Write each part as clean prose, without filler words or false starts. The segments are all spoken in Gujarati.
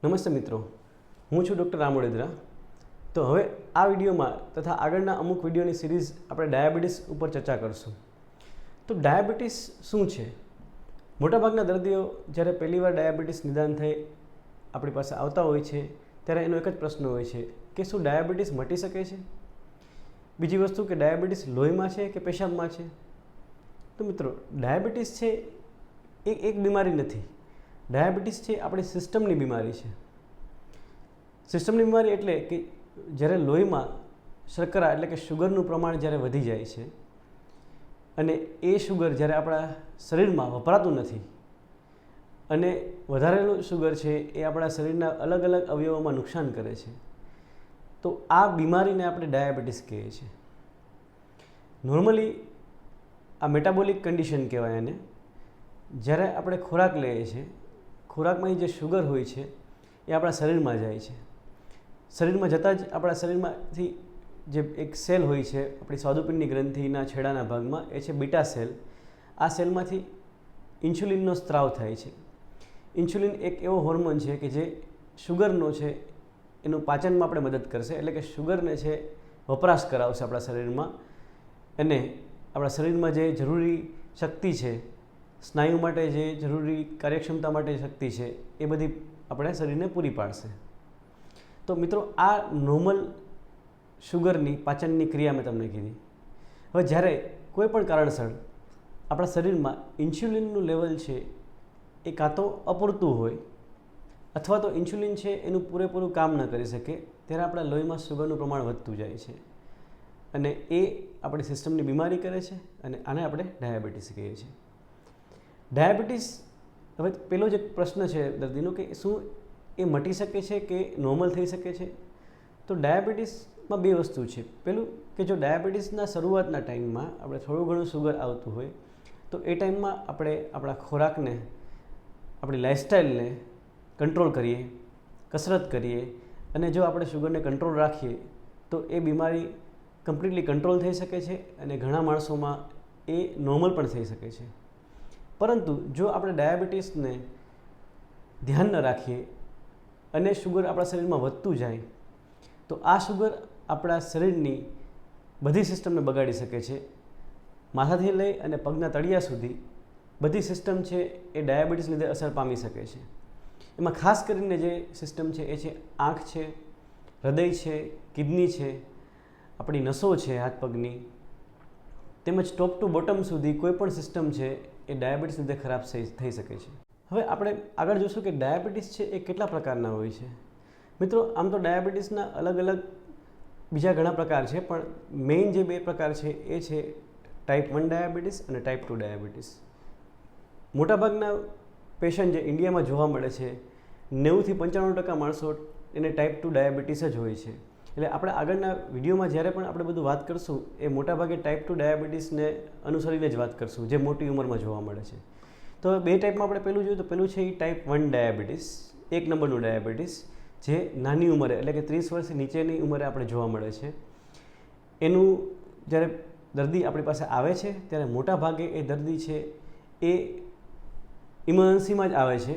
નમસ્તે મિત્રો, હું છું ડૉક્ટર રામ ઓડેદરા। તો હવે આ વિડીયોમાં તથા આગળના અમુક વિડીયોની સિરીઝ આપણે ડાયાબિટીસ ઉપર ચર્ચા કરશું। તો ડાયાબિટીસ શું છે? મોટાભાગના દર્દીઓ જ્યારે પહેલીવાર ડાયાબિટીસ નિદાન થઈ આપણી પાસે આવતા હોય છે ત્યારે એનો એક જ પ્રશ્ન હોય છે કે શું ડાયાબિટીસ મટી શકે છે? બીજી વસ્તુ કે ડાયાબિટીસ લોહીમાં છે કે પેશાબમાં છે? તો મિત્રો, ડાયાબિટીસ છે એ એક બીમારી નથી। ડાયાબિટીસ છે આપણી સિસ્ટમની બીમારી છે। સિસ્ટમની બીમારી એટલે કે જ્યારે લોહીમાં શર્કરા એટલે કે શુગરનું પ્રમાણ જ્યારે વધી જાય છે અને એ શુગર જ્યારે આપણા શરીરમાં વપરાતું નથી અને વધારેલું શુગર છે એ આપણા શરીરના અલગ અલગ અવયવોમાં નુકસાન કરે છે, તો આ બીમારીને આપણે ડાયાબિટીસ કહીએ છીએ। નોર્મલી આ મેટાબોલિક કન્ડિશન કહેવાય એને। જ્યારે આપણે ખોરાક લઈએ છીએ, ખોરાકમાં જે શુગર હોય છે એ આપણા શરીરમાં જાય છે। શરીરમાં જતાં જ આપણા શરીરમાંથી જે એક સેલ હોય છે આપણી સ્વાદુપિંડની ગ્રંથિના છેડાના ભાગમાં, એ છે બીટા સેલ। આ સેલમાંથી ઇન્સ્યુલિનનો સ્ત્રાવ થાય છે। ઇન્સ્યુલિન એક એવો હોર્મોન છે કે જે શુગરનો છે એનું પાચનમાં આપણે મદદ કરશે, એટલે કે શુગરને છે વપરાશ કરાવશે આપણા શરીરમાં અને આપણા શરીરમાં જે જરૂરી શક્તિ છે, સ્નાયુ માટે જે જરૂરી કાર્યક્ષમતા માટે શક્તિ છે એ બધી આપણે શરીરને પૂરી પાડશે। તો મિત્રો, આ નોર્મલ શુગરની પાચનની ક્રિયા મેં તમને કીધી। હવે જ્યારે કોઈ પણ કારણસર આપણા શરીરમાં ઇન્સ્યુલિનનું લેવલ છે એ કાં તો અપૂરતું હોય અથવા તો ઇન્સ્યુલિન છે એનું પૂરેપૂરું કામ ન કરી શકે, ત્યારે આપણા લોહીમાં શુગરનું પ્રમાણ વધતું જાય છે અને એ આપણી સિસ્ટમની બીમારી કરે છે અને આને આપણે ડાયાબિટીસ કહીએ છીએ। ડાયાબિટીસ, હવે પેલો જે પ્રશ્ન છે દર્દીનો કે શું એ મટી શકે છે કે નોર્મલ થઈ શકે છે? તો ડાયાબિટીસમાં બે વસ્તુ છે। પેલું કે જો ડાયાબિટીસના શરૂઆતના ટાઈમમાં આપણે થોડું ઘણું શુગર આવતું હોય તો એ ટાઈમમાં આપણે આપણા ખોરાકને, આપણી લાઇફસ્ટાઈલને કંટ્રોલ કરીએ, કસરત કરીએ અને જો આપણે શુગરને કંટ્રોલ રાખીએ તો એ બીમારી કમ્પ્લીટલી કંટ્રોલ થઈ શકે છે અને ઘણા માણસોમાં એ નોર્મલ પણ થઈ શકે છે। પરંતુ જો આપણે ડાયાબિટીસને ધ્યાન ન રાખીએ અને શુગર આપણા શરીરમાં વધતું જાય તો આ શુગર આપણા શરીરની બધી સિસ્ટમને બગાડી શકે છે। માથાથી લઈ અને પગના તળિયા સુધી બધી સિસ્ટમ છે એ ડાયાબિટીસ લીધે અસર પામી શકે છે। એમાં ખાસ કરીને જે સિસ્ટમ છે એ છે આંખ છે, હૃદય છે, કિડની છે, આપણી નસો છે હાથ પગની, તેમજ ટોપ ટુ બોટમ સુધી કોઈ પણ સિસ્ટમ છે એ ડાયાબિટીસ લીધે ખરાબ થઈ શકે છે। હવે આપણે આગળ જોઈશું કે ડાયાબિટીસ છે એ કેટલા પ્રકારના હોય છે। મિત્રો, આમ તો ડાયાબિટીસના અલગ અલગ બીજા ઘણા પ્રકાર છે, પણ મેઇન જે બે પ્રકાર છે એ છે ટાઈપ 1 ડાયાબિટીસ અને ટાઈપ 2 ડાયાબિટીસ। મોટાભાગના પેશન્ટ જે ઇન્ડિયામાં જોવા મળે છે 90થી 95% માણસો એને ટાઈપ 2 ડાયાબિટીસ જ હોય છે। એટલે આપણે આગળના વિડીયોમાં જ્યારે પણ આપણે બધું વાત કરશું એ મોટાભાગે ટાઈપ 2 ડાયાબિટીસને અનુસરીને જ વાત કરશું, જે મોટી ઉંમરમાં જોવા મળે છે। તો બે ટાઈપમાં આપણે પહેલું જોઈએ તો પહેલું છે એ ટાઈપ 1 ડાયાબિટીસ, 1 નંબરનું ડાયાબિટીસ, જે નાની ઉંમરે એટલે કે 30 વર્ષથી નીચેની ઉંમરે આપણે જોવા મળે છે। એનું જ્યારે દર્દી આપણી પાસે આવે છે ત્યારે મોટા ભાગે એ દર્દી છે એ ઇમરજન્સીમાં જ આવે છે।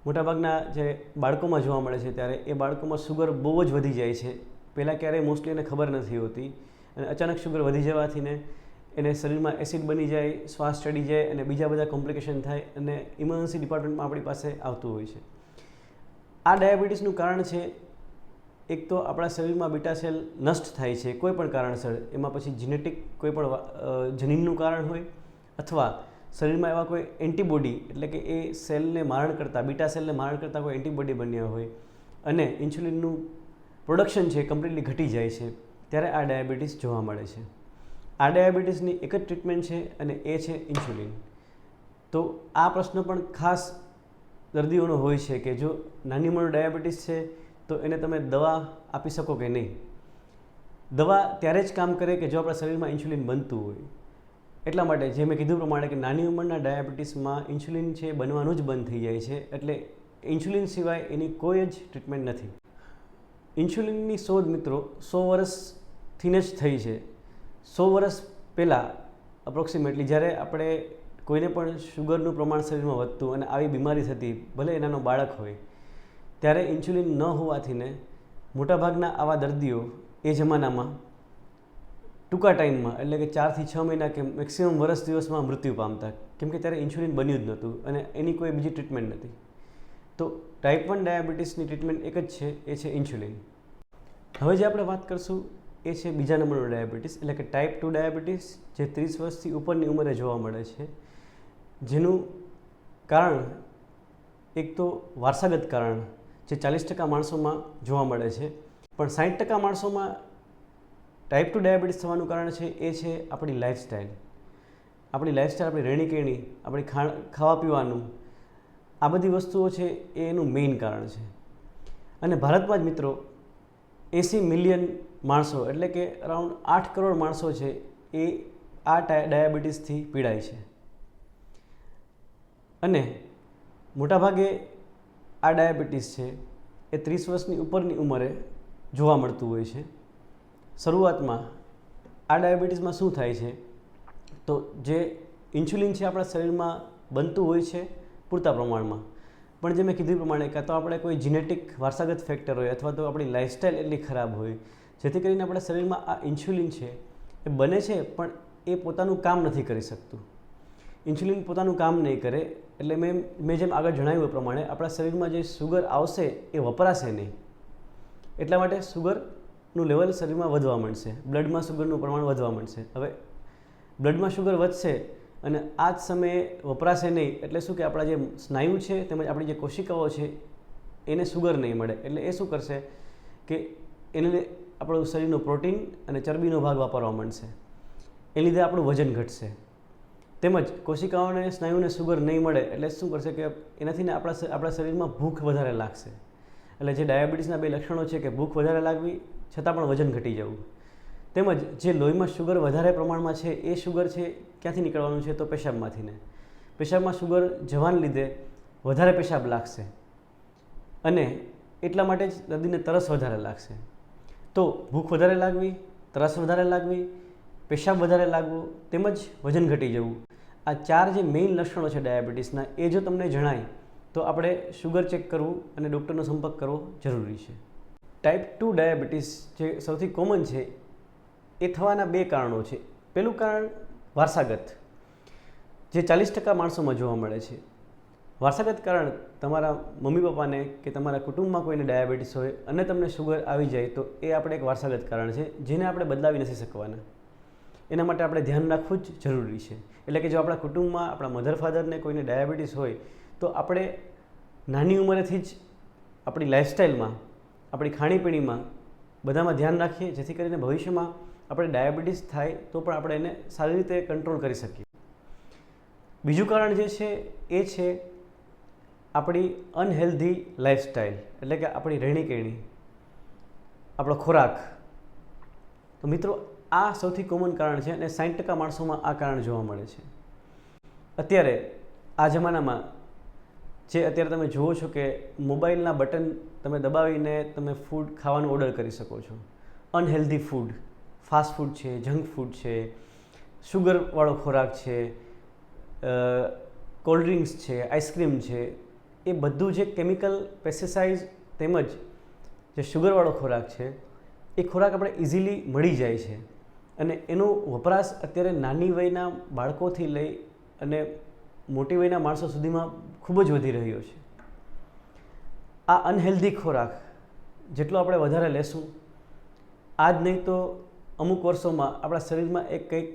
મોટાભાગના જે બાળકોમાં જોવા મળે છે ત્યારે એ બાળકોમાં શુગર બહુ જ વધી જાય છે। પહેલાં ક્યારેય મોસ્ટલી એને ખબર નથી હોતી અને અચાનક શુગર વધી જવાથી ને એને શરીરમાં એસિડ બની જાય, શ્વાસ ચડી જાય અને બીજા બધા કોમ્પ્લિકેશન થાય અને ઇમરજન્સી ડિપાર્ટમેન્ટમાં આપણી પાસે આવતું હોય છે। આ ડાયાબિટીસનું કારણ છે એક તો આપણા શરીરમાં બીટા સેલ નષ્ટ થાય છે કોઈ પણ કારણસર, એમાં પછી જીનેટિક કોઈ પણ જનીનનું કારણ હોય અથવા શરીરમાં એવા કોઈ એન્ટીબોડી એટલે કે એ સેલને મારણ કરતાં, બીટા સેલને મારણ કરતાં કોઈ એન્ટીબોડી બન્યા હોય અને ઇન્સ્યુલિનનું પ્રોડક્શન છે કમ્પ્લીટલી ઘટી જાય છે, ત્યારે આ ડાયાબિટીસ જોવા મળે છે। આ ડાયાબિટીસની એક જ ટ્રીટમેન્ટ છે અને એ છે ઇન્સ્યુલિન। તો આ પ્રશ્ન પણ ખાસ દર્દીઓનો હોય છે કે જો નાની ઉંમરનો ડાયાબિટીસ છે તો એને તમે દવા આપી શકો કે નહીં? દવા ત્યારે જ કામ કરે કે જો આપણા શરીરમાં ઇન્સ્યુલિન બનતું હોય। એટલા માટે જે મેં કીધું પ્રમાણે કે નાની ઉંમરના ડાયાબિટીસમાં ઇન્સ્યુલિન છે બનવાનું જ બંધ થઈ જાય છે, એટલે ઇન્સ્યુલિન સિવાય એની કોઈ જ ટ્રીટમેન્ટ નથી। ઇન્સ્યુલિનની શોધ મિત્રો 100 વર્ષથી જ થઈ છે। 100 વર્ષ પહેલાં અપ્રોક્સિમેટલી જ્યારે આપણે કોઈને પણ શુગરનું પ્રમાણ શરીરમાં વધતું અને આવી બીમારી થતી, ભલે એ નાનો બાળક હોય, ત્યારે ઇન્સ્યુલિન ન હોવાથી ને મોટાભાગના આવા દર્દીઓ એ જમાનામાં ટૂંકા ટાઈમમાં, એટલે કે 4 થી 6 મહિના કે મેક્સિમમ વર્ષ દિવસમાં મૃત્યુ પામતા, કેમ કે ત્યારે ઇન્સ્યુલિન બન્યું જ નહોતું અને એની કોઈ બીજી ટ્રીટમેન્ટ નથી. તો ટાઈપ 1 ડાયાબિટીસની ટ્રીટમેન્ટ એક જ છે, એ છે ઇન્સ્યુલિન. હવે જે આપણે વાત કરશું એ છે બીજા નંબરનો ડાયાબિટીસ, એટલે કે ટાઈપ 2 ડાયાબિટીસ, જે 30 વર્ષથી ઉપરની ઉંમરે જોવા મળે છે. જેનું કારણ એક તો વારસાગત કારણ, જે 40% માણસોમાં જોવા મળે છે, પણ 60% માણસોમાં ટાઈપ 2 ડાયાબિટીસ થવાનું કારણ છે એ છે આપણી લાઈફસ્ટાઈલ. આપણી રહેણીકરણી, આપણી ખાવા પીવાનું, આ બધી વસ્તુઓ છે એ એનું મેઇન કારણ છે. અને ભારતમાં જ મિત્રો 80 મિલિયન માણસો, એટલે કે અરાઉન્ડ 8 કરોડ માણસો છે એ આ ડાયાબિટીસથી પીડાય છે. અને મોટાભાગે આ ડાયાબિટીસ છે એ 30 વર્ષની ઉપરની ઉંમરે જોવા મળતું હોય છે. શરૂઆતમાં આ ડાયાબિટીસમાં શું થાય છે, તો જે ઇન્સ્યુલિન છે આપણા શરીરમાં બનતું હોય છે પૂરતા પ્રમાણમાં, પણ જે મેં કીધું પ્રમાણે કાં તો આપણે કોઈ જીનેટિક વારસાગત ફેક્ટર હોય અથવા તો આપણી લાઈફસ્ટાઈલ એટલી ખરાબ હોય, જેથી કરીને આપણા શરીરમાં આ ઇન્સ્યુલિન છે એ બને છે પણ એ પોતાનું કામ નથી કરી શકતું. ઇન્સ્યુલિન પોતાનું કામ નહીં કરે એટલે મેં જેમ આગળ જણાવ્યું એ પ્રમાણે આપણા શરીરમાં જે શુગર આવશે એ વપરાશે નહીં. એટલા માટે શુગરનું લેવલ શરીરમાં વધવા માંડશે, બ્લડમાં શુગરનું પ્રમાણ વધવા માંડશે. હવે બ્લડમાં શુગર વધશે અને આ જ સમયે વપરાશે નહીં, એટલે શું કે આપણા જે સ્નાયુ છે તેમજ આપણી જે કોશિકાઓ છે એને શુગર નહીં મળે, એટલે એ શું કરશે કે એને આપણું શરીરનું પ્રોટીન અને ચરબીનો ભાગ વાપરવા માંડશે. એ લીધે આપણું વજન ઘટશે. તેમજ કોશિકાઓને સ્નાયુને શુગર નહીં મળે એટલે શું કરશે કે એનાથી ને આપણા શરીરમાં ભૂખ વધારે લાગશે. એટલે જે ડાયાબિટીસના બે લક્ષણો છે કે ભૂખ વધારે લાગવી છતાં પણ વજન ઘટી જવું, તેમજ જે લોહીમાં શુગર વધારે પ્રમાણમાં છે એ શુગર છે ક્યાંથી નીકળવાનું છે, તો પેશાબમાંથી ને. પેશાબમાં શુગર જવાને લીધે વધારે પેશાબ લાગશે અને એટલા માટે જ દર્દીને તરસ વધારે લાગશે. તો ભૂખ વધારે લાગવી, તરસ વધારે લાગવી, પેશાબ વધારે લાગવું તેમજ વજન ઘટી જવું, આ 4 જે મેઇન લક્ષણો છે ડાયાબિટીસના, એ જો તમને જણાય તો આપણે શુગર ચેક કરવું અને ડૉક્ટરનો સંપર્ક કરવો જરૂરી છે. ટાઈપ 2 ડાયાબિટીસ જે સૌથી કોમન છે એ થવાના 2 કારણો છે. પહેલું કારણ વારસાગત, જે 40% માણસોમાં જોવા મળે છે. વારસાગત કારણ, તમારા મમ્મી પપ્પાને કે તમારા કુટુંબમાં કોઈને ડાયાબિટીસ હોય અને તમને શુગર આવી જાય તો એ આપણે એક વારસાગત કારણ છે, જેને આપણે બદલાવી નથી શકવાના. એના માટે આપણે ધ્યાન રાખવું જ જરૂરી છે. એટલે કે જો આપણા કુટુંબમાં આપણા મધર ફાધરને કોઈને ડાયાબિટીસ હોય તો આપણે નાની ઉંમરેથી જ આપણી લાઈફસ્ટાઈલમાં, આપણી ખાણીપીણીમાં બધામાં ધ્યાન રાખીએ, જેથી કરીને ભવિષ્યમાં આપણે ડાયાબિટીસ થાય તો પણ આપણે એને સારી રીતે કંટ્રોલ કરી શકીએ. બીજું કારણ જે છે એ છે આપણી અનહેલ્ધી લાઈફસ્ટાઈલ, એટલે કે આપણી રહેણીકરણી, આપણો ખોરાક. તો મિત્રો આ સૌથી કોમન કારણ છે અને 60% માણસોમાં આ કારણ જોવા મળે છે. અત્યારે આ જમાનામાં જે અત્યારે તમે જુઓ છો કે મોબાઈલના બટન તમે દબાવીને તમે ફૂડ ખાવાનું ઓર્ડર કરી શકો છો. અનહેલ્ધી ફૂડ, ફાસ્ટ ફૂડ છે, જંક ફૂડ છે, શુગરવાળો ખોરાક છે, કોલ્ડ ડ્રિંક્સ છે, આઈસ્ક્રીમ છે, એ બધું જે કેમિકલ, પેસ્ટિસાઇડ તેમજ જે શુગરવાળો ખોરાક છે એ ખોરાક આપણે ઇઝીલી મળી જાય છે અને એનો વપરાશ અત્યારે નાની વયના બાળકોથી લઈ અને મોટી વયના માણસો સુધીમાં ખૂબ જ વધી રહ્યો છે. આ અનહેલ્ધી ખોરાક જેટલો આપણે વધારે લેશું, આ જ નહીં તો અમુક વર્ષોમાં આપણા શરીરમાં કંઈક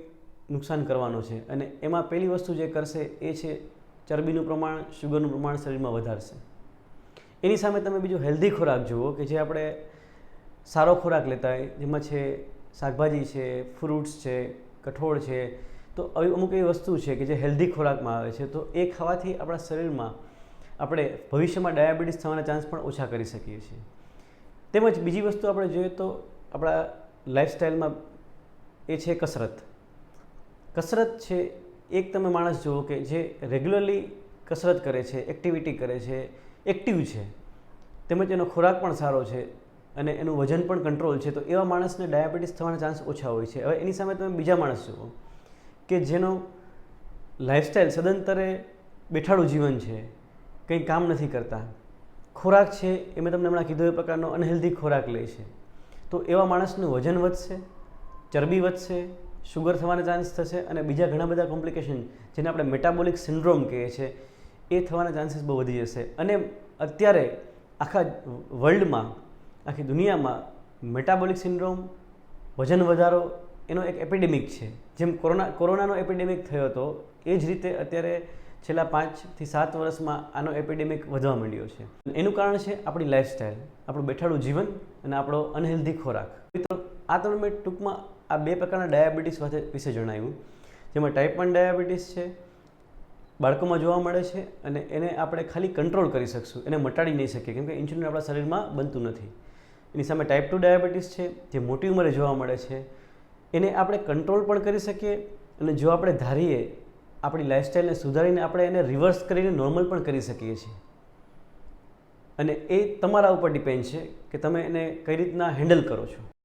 નુકસાન કરવાનો છે અને એમાં પહેલી વસ્તુ જે કરશે એ છે ચરબીનું પ્રમાણ, શુગરનું પ્રમાણ શરીરમાં વધારશે. એની સામે તમે બીજો હેલ્ધી ખોરાક જુઓ કે જે આપણે સારો ખોરાક લેતા હોય, જેમાં છે શાકભાજી છે, ફ્રૂટ્સ છે, કઠોળ છે, તો અમુક એવી વસ્તુ છે કે જે હેલ્ધી ખોરાકમાં આવે છે, તો એ ખાવાથી આપણા શરીરમાં આપણે ભવિષ્યમાં ડાયાબિટીસ થવાના ચાન્સ પણ ઓછા કરી શકીએ છીએ. તેમજ બીજી વસ્તુ આપણે જોઈએ તો આપણા લાઈફસ્ટાઈલમાં એ છે કસરત. કસરત છે, એક તમે માણસ જુઓ કે જે રેગ્યુલરલી કસરત કરે છે, એક્ટિવિટી કરે છે, એક્ટિવ છે, તેમજ એનો ખોરાક પણ સારો છે અને એનું વજન પણ કંટ્રોલ છે, તો એવા માણસને ડાયાબિટીસ થવાના ચાન્સ ઓછા હોય છે. હવે એની સામે તમે બીજા માણસ જુઓ કે જેનો લાઈફસ્ટાઈલ સદંતરે બેઠાડું જીવન છે, કંઈ કામ નથી કરતા, ખોરાક છે એ મેં તમને હમણાં કીધું એ પ્રકારનો અનહેલ્ધી ખોરાક લે છે, તો એવા માણસનું વજન વધશે, ચરબી વધશે, શુગર થવાના ચાન્સ થશે અને બીજા ઘણા બધા કોમ્પ્લિકેશન જેને આપણે મેટાબોલિક સિન્ડ્રોમ કહીએ છીએ એ થવાના ચાન્સીસ બહુ વધી જશે. અને અત્યારે આખા વર્લ્ડમાં, આખી દુનિયામાં મેટાબોલિક સિન્ડ્રોમ, વજન વધારો એનો એક એપિડેમિક છે. જેમ કોરોનાનો એપિડેમિક થયો હતો એ જ રીતે અત્યારે છેલ્લા 5 થી 7 વર્ષમાં આનો એપિડેમિક વધવા માંડ્યો છે. એનું કારણ છે આપણી લાઈફસ્ટાઈલ, આપણું બેઠાડું જીવન અને આપણો અનહેલ્ધી ખોરાક. મિત્રો, આ તમને મેં ટૂંકમાં આ 2 પ્રકારના ડાયાબિટીસ વિશે જણાવ્યું, જેમાં ટાઈપ 1 ડાયાબિટીસ છે, બાળકોમાં જોવા મળે છે અને એને આપણે ખાલી કંટ્રોલ કરી શકશું, એને મટાડી નહીં શકીએ કેમ કે ઇન્સ્યુલિન આપણા શરીરમાં બનતું નથી. એની સામે ટાઈપ 2 ડાયાબિટીસ છે, જે મોટી ઉંમરે જોવા મળે છે, એને આપણે કંટ્રોલ પણ કરી શકીએ અને જો આપણે ધારીએ આપણી લાઈફસ્ટાઈલને સુધારીને આપણે એને રિવર્સ કરીને નોર્મલ પણ કરી શકીએ છીએ. અને એ તમારા ઉપર ડિપેન્ડ છે કે તમે એને કઈ રીતના હેન્ડલ કરો છો.